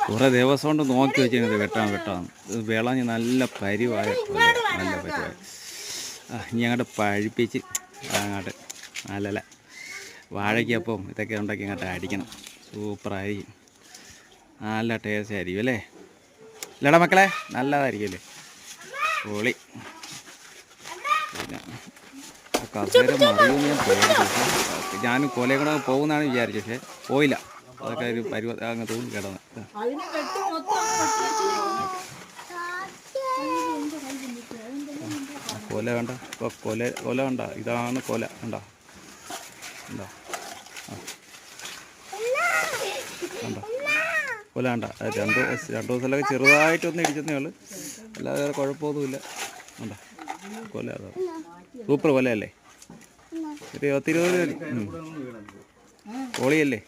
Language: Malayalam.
കുറേ ദിവസം കൊണ്ട് നോക്കി വെച്ചിരുന്നത് വെട്ടാം ഇത് വിളഞ്ഞ് നല്ല പരിവായ നല്ല പരിവായ. ഇനി അങ്ങോട്ട് പഴുപ്പിച്ച് അങ്ങോട്ട് നല്ല വാഴയ്ക്കപ്പം ഇതൊക്കെ ഉണ്ടാക്കി അങ്ങോട്ട് അടിക്കണം. സൂപ്പറായിരിക്കും, നല്ല ടേസ്റ്റ് ആയിരിക്കും അല്ലേ? ഇല്ലടാ മക്കളെ, നല്ലതായിരിക്കും അല്ലേ? പൊളി. കസേര മറിയുമെന്ന് ഞാൻ പേടിച്ചു. ഞാനും കൊലയും കൂടെ പോകുന്നതാണ് വിചാരിച്ചത്, പക്ഷേ പോയില്ല. അതൊക്കെ ഒരു അങ്ങ് തൂങ്ങി കിടന്ന്. കൊല കണ്ട, ഇപ്പോൾ കൊല കണ്ട, ഇതാണ് കൊല കണ്ട കണ്ടോ? കണ്ടോ കൊല കണ്ട? രണ്ട് ദിവസമൊക്കെ ചെറുതായിട്ടൊന്ന് ഇടിച്ചെന്നേ ഉള്ളൂ, അല്ലാതെ വേറെ കുഴപ്പമൊന്നുമില്ല. കണ്ടോ കൊല? അതാണ് സൂപ്പർ കൊലയല്ലേ? ഒരു 10-20 പൊളിയല്ലേ?